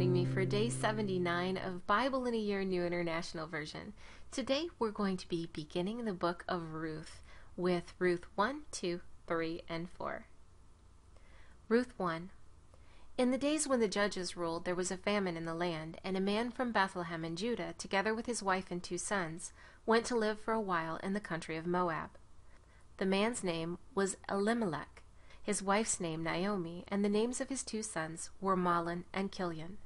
joining me for day 79 of Bible in a Year New International Version. Today we're going to be beginning the book of Ruth with Ruth 1, 2, 3, and 4. Ruth 1. In the days when the judges ruled, there was a famine in the land, and a man from Bethlehem in Judah, together with his wife and 2 sons, went to live for a while in the country of Moab. The man's name was Elimelech, his wife's name Naomi, and the names of his 2 sons were Mahlon and Chilion.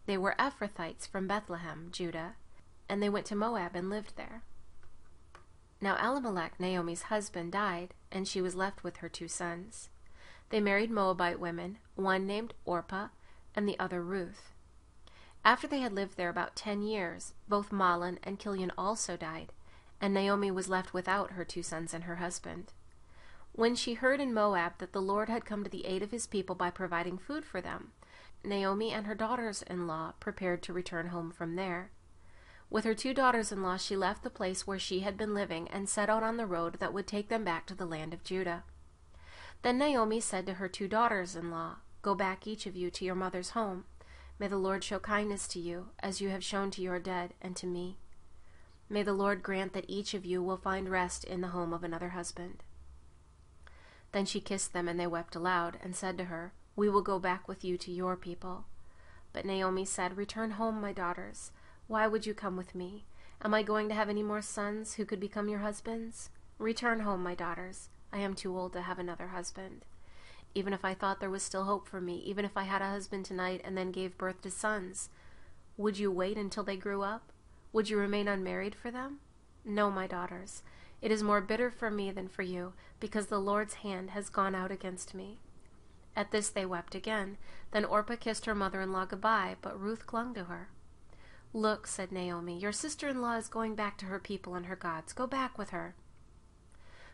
They were Ephrathites from Bethlehem, Judah, and they went to Moab and lived there. Now Elimelech, Naomi's husband, died, and she was left with her 2 sons. They married Moabite women, one named Orpah and the other Ruth. After they had lived there about 10 years, both Mahlon and Chilion also died, and Naomi was left without her 2 sons and her husband. When she heard in Moab that the Lord had come to the aid of his people by providing food for them, Naomi and her daughters-in-law prepared to return home from there. With her 2 daughters-in-law she left the place where she had been living and set out on the road that would take them back to the land of Judah. Then Naomi said to her 2 daughters-in-law, "Go back each of you to your mother's home. May the Lord show kindness to you, as you have shown to your dead and to me. May the Lord grant that each of you will find rest in the home of another husband." Then she kissed them, and they wept aloud, and said to her, "We will go back with you to your people." But Naomi said, "Return home, my daughters. Why would you come with me? Am I going to have any more sons who could become your husbands? Return home, my daughters. I am too old to have another husband. Even if I thought there was still hope for me, even if I had a husband tonight and then gave birth to sons, would you wait until they grew up? Would you remain unmarried for them? No, my daughters. It is more bitter for me than for you, because the Lord's hand has gone out against me." At this they wept again. Then Orpah kissed her mother-in-law goodbye, but Ruth clung to her. "Look," said Naomi, "your sister-in-law is going back to her people and her gods. Go back with her."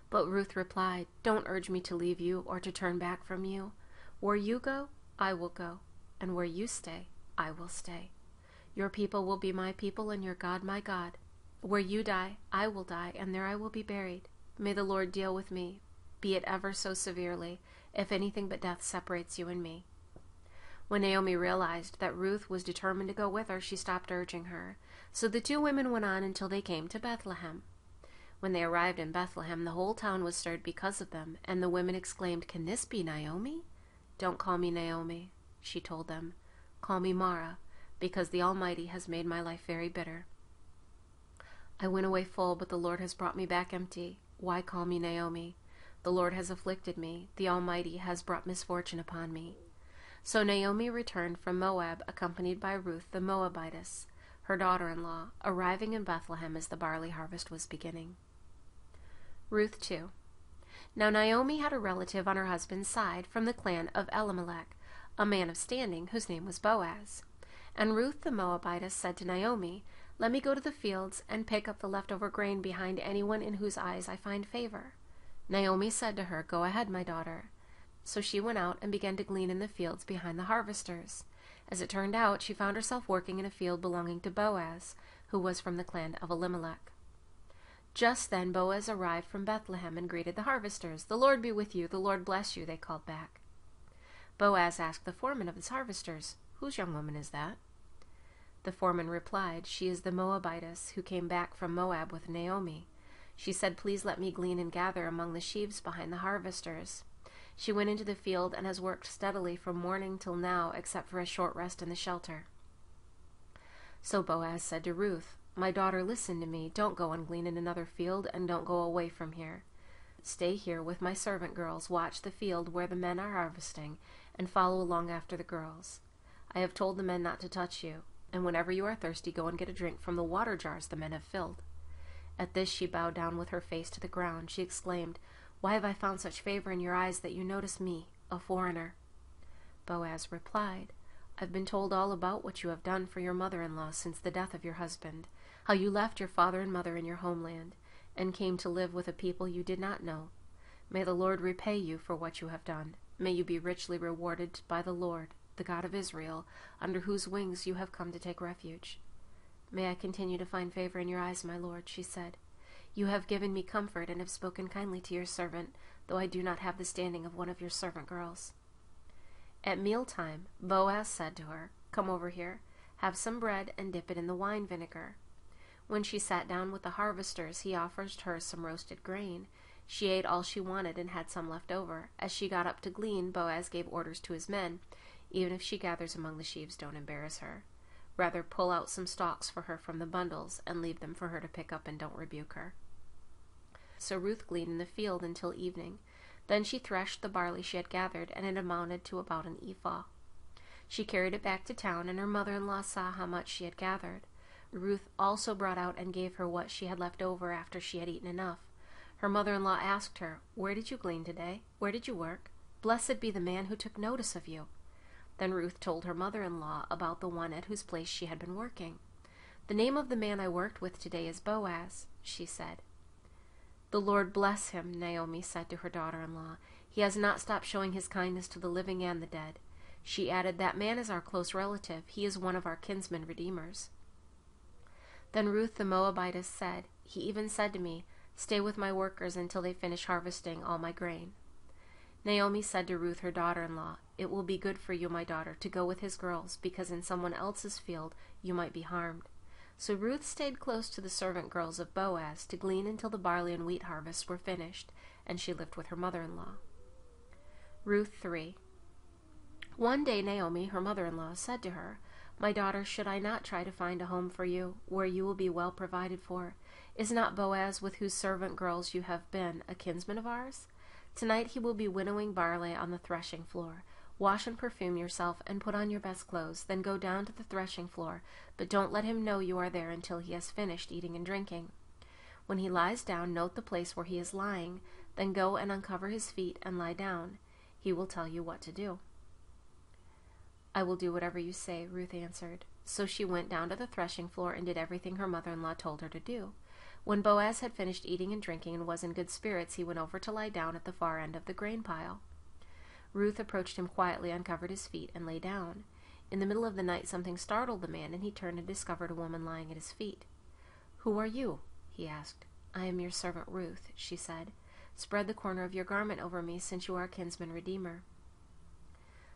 But Ruth replied, "Don't urge me to leave you or to turn back from you. Where you go, I will go, and where you stay, I will stay. Your people will be my people, and your God my God. Where you die, I will die, and there I will be buried. May the Lord deal with me, be it ever so severely, if anything but death separates you and me." When Naomi realized that Ruth was determined to go with her, she stopped urging her. So the 2 women went on until they came to Bethlehem. When they arrived in Bethlehem, the whole town was stirred because of them, and the women exclaimed, "Can this be Naomi?" "Don't call me Naomi," she told them. "Call me Mara, because the Almighty has made my life very bitter. I went away full, but the Lord has brought me back empty. Why call me Naomi? The Lord has afflicted me. The Almighty has brought misfortune upon me." So Naomi returned from Moab, accompanied by Ruth the Moabitess, her daughter-in-law, arriving in Bethlehem as the barley harvest was beginning. Ruth 2. Now Naomi had a relative on her husband's side from the clan of Elimelech, a man of standing, whose name was Boaz. And Ruth the Moabitess said to Naomi, "Let me go to the fields and pick up the leftover grain behind anyone in whose eyes I find favor." Naomi said to her, "Go ahead, my daughter." So she went out and began to glean in the fields behind the harvesters. As it turned out, she found herself working in a field belonging to Boaz, who was from the clan of Elimelech. Just then Boaz arrived from Bethlehem and greeted the harvesters. "The Lord be with you, the Lord bless you," they called back. Boaz asked the foreman of his harvesters, "Whose young woman is that?" The foreman replied, "She is the Moabitess who came back from Moab with Naomi. She said, 'Please let me glean and gather among the sheaves behind the harvesters.' She went into the field and has worked steadily from morning till now, except for a short rest in the shelter." So Boaz said to Ruth, "My daughter, listen to me. Don't go and glean in another field, and don't go away from here. Stay here with my servant girls, watch the field where the men are harvesting, and follow along after the girls. I have told the men not to touch you, and whenever you are thirsty, go and get a drink from the water jars the men have filled." At this she bowed down with her face to the ground. She exclaimed, "Why have I found such favor in your eyes that you notice me, a foreigner?" Boaz replied, "I've been told all about what you have done for your mother-in-law since the death of your husband, how you left your father and mother in your homeland, and came to live with a people you did not know. May the Lord repay you for what you have done. May you be richly rewarded by the Lord, the God of Israel, under whose wings you have come to take refuge." "May I continue to find favor in your eyes, my lord," she said. "You have given me comfort and have spoken kindly to your servant, though I do not have the standing of one of your servant girls." At mealtime, Boaz said to her, Come over here. Have some bread and dip it in the wine vinegar." When she sat down with the harvesters, he offered her some roasted grain. She ate all she wanted and had some left over. As she got up to glean, Boaz gave orders to his men, "Even if she gathers among the sheaves, don't embarrass her. Rather pull out some stalks for her from the bundles and leave them for her to pick up, and don't rebuke her." So Ruth gleaned in the field until evening. Then she threshed the barley she had gathered, and it amounted to about an ephah. She carried it back to town, and her mother-in-law saw how much she had gathered. Ruth also brought out and gave her what she had left over after she had eaten enough. Her mother-in-law asked her, "Where did you glean today? Where did you work? Blessed be the man who took notice of you." Then Ruth told her mother-in-law about the one at whose place she had been working. "The name of the man I worked with today is Boaz," she said. "The Lord bless him," Naomi said to her daughter-in-law. "He has not stopped showing his kindness to the living and the dead." She added, "That man is our close relative. He is one of our kinsman redeemers." Then Ruth the Moabitess said, "He even said to me, 'Stay with my workers until they finish harvesting all my grain.'" Naomi said to Ruth her daughter-in-law, "It will be good for you, my daughter, to go with his girls, because in someone else's field you might be harmed." So Ruth stayed close to the servant girls of Boaz to glean until the barley and wheat harvests were finished, and she lived with her mother-in-law. Ruth 3. One day Naomi, her mother-in-law, said to her, "My daughter, should I not try to find a home for you, where you will be well provided for? Is not Boaz, with whose servant girls you have been, a kinsman of ours? Tonight he will be winnowing barley on the threshing floor. Wash and perfume yourself, and put on your best clothes. Then go down to the threshing floor, but don't let him know you are there until he has finished eating and drinking. When he lies down, note the place where he is lying. Then go and uncover his feet and lie down. He will tell you what to do." "I will do whatever you say," Ruth answered. So she went down to the threshing floor and did everything her mother-in-law told her to do. When Boaz had finished eating and drinking and was in good spirits, he went over to lie down at the far end of the grain pile. Ruth approached him quietly, uncovered his feet, and lay down. In the middle of the night something startled the man, and he turned and discovered a woman lying at his feet. "Who are you?" he asked. "I am your servant Ruth," she said. "Spread the corner of your garment over me, since you are a kinsman redeemer."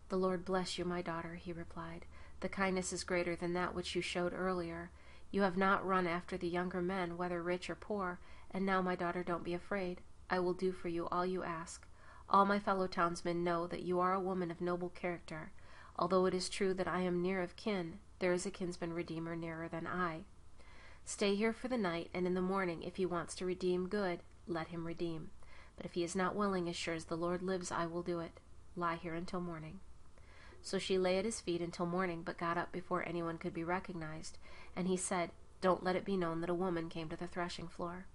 "The Lord bless you, my daughter," he replied. "The kindness is greater than that which you showed earlier. You have not run after the younger men, whether rich or poor, and now, my daughter, don't be afraid. I will do for you all you ask. All my fellow townsmen know that you are a woman of noble character. Although it is true that I am near of kin, there is a kinsman redeemer nearer than I. Stay here for the night, and in the morning, if he wants to redeem good, let him redeem. But if he is not willing, as sure as the Lord lives, I will do it. Lie here until morning." So she lay at his feet until morning, but got up before anyone could be recognized. And he said, "Don't let it be known that a woman came to the threshing floor."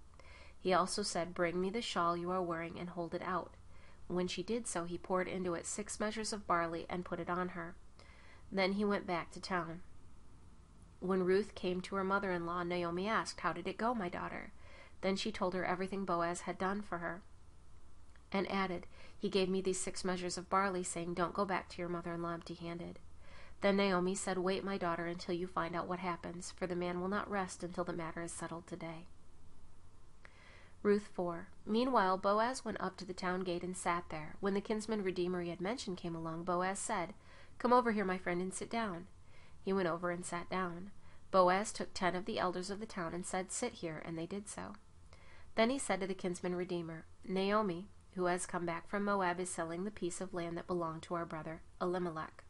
He also said, "Bring me the shawl you are wearing and hold it out." When she did so, he poured into it 6 measures of barley and put it on her. Then he went back to town. When Ruth came to her mother-in-law, Naomi asked, "How did it go, my daughter?" Then she told her everything Boaz had done for her, and added, "He gave me these 6 measures of barley, saying, 'Don't go back to your mother-in-law empty-handed.'" Then Naomi said, "Wait, my daughter, until you find out what happens, for the man will not rest until the matter is settled today." Ruth 4. Meanwhile, Boaz went up to the town gate and sat there. When the kinsman redeemer he had mentioned came along, Boaz said, "Come over here, my friend, and sit down." He went over and sat down. Boaz took 10 of the elders of the town and said, "Sit here," and they did so. Then he said to the kinsman redeemer, "Naomi, who has come back from Moab, is selling the piece of land that belonged to our brother Elimelech.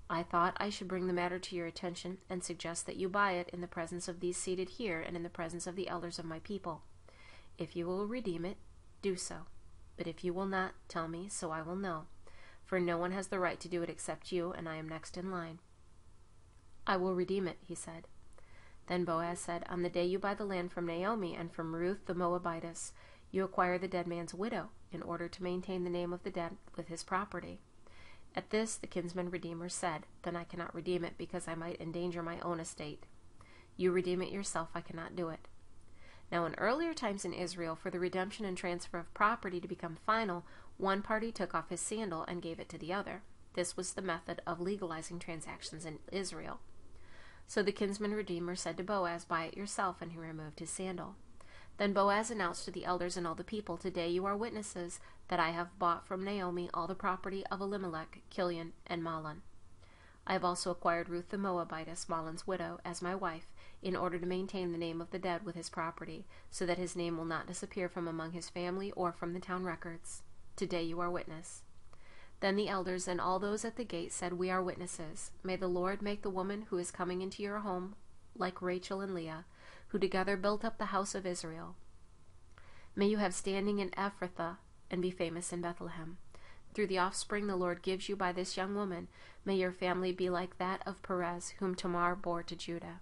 I thought I should bring the matter to your attention and suggest that you buy it in the presence of these seated here and in the presence of the elders of my people. If you will redeem it, do so. But if you will not, tell me, so I will know. For no one has the right to do it except you, and I am next in line." "I will redeem it," he said. Then Boaz said, "On the day you buy the land from Naomi and from Ruth the Moabitess, you acquire the dead man's widow, in order to maintain the name of the dead with his property." At this the kinsman redeemer said, "Then I cannot redeem it, because I might endanger my own estate. You redeem it yourself, I cannot do it." Now in earlier times in Israel, for the redemption and transfer of property to become final, one party took off his sandal and gave it to the other. This was the method of legalizing transactions in Israel. So the kinsman redeemer said to Boaz, "Buy it yourself," and he removed his sandal. Then Boaz announced to the elders and all the people, "Today you are witnesses that I have bought from Naomi all the property of Elimelech, Kilion, and Mahlon. I have also acquired Ruth the Moabitess, Mahlon's widow, as my wife, in order to maintain the name of the dead with his property, so that his name will not disappear from among his family or from the town records. Today you are witness." Then the elders and all those at the gate said, "We are witnesses. May the Lord make the woman who is coming into your home like Rachel and Leah, who together built up the house of Israel. May you have standing in Ephrathah and be famous in Bethlehem. Through the offspring the Lord gives you by this young woman, may your family be like that of Perez, whom Tamar bore to Judah."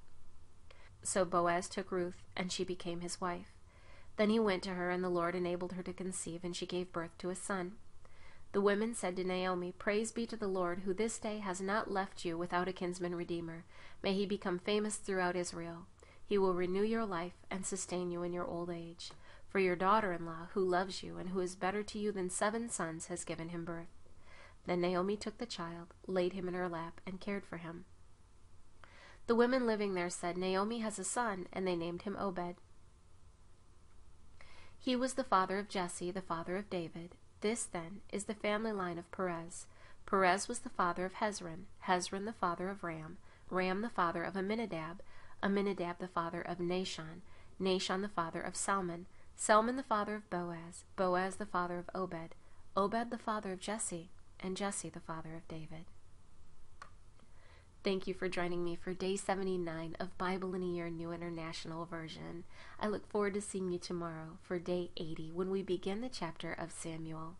So Boaz took Ruth, and she became his wife. Then he went to her, and the Lord enabled her to conceive, and she gave birth to a son. The women said to Naomi, "Praise be to the Lord, who this day has not left you without a kinsman redeemer. May he become famous throughout Israel. He will renew your life and sustain you in your old age. For your daughter-in-law, who loves you and who is better to you than 7 sons, has given him birth." Then Naomi took the child, laid him in her lap, and cared for him. The women living there said, "Naomi has a son," and they named him Obed. He was the father of Jesse, the father of David. This, then, is the family line of Perez. Perez was the father of Hezron, Hezron the father of Ram, Ram the father of Amminadab, Amminadab the father of Nahshon, Nahshon the father of Salmon, Salmon the father of Boaz, Boaz the father of Obed, Obed the father of Jesse, and Jesse the father of David. Thank you for joining me for Day 79 of Bible in a Year New International Version. I look forward to seeing you tomorrow for Day 80 when we begin the chapter of Samuel.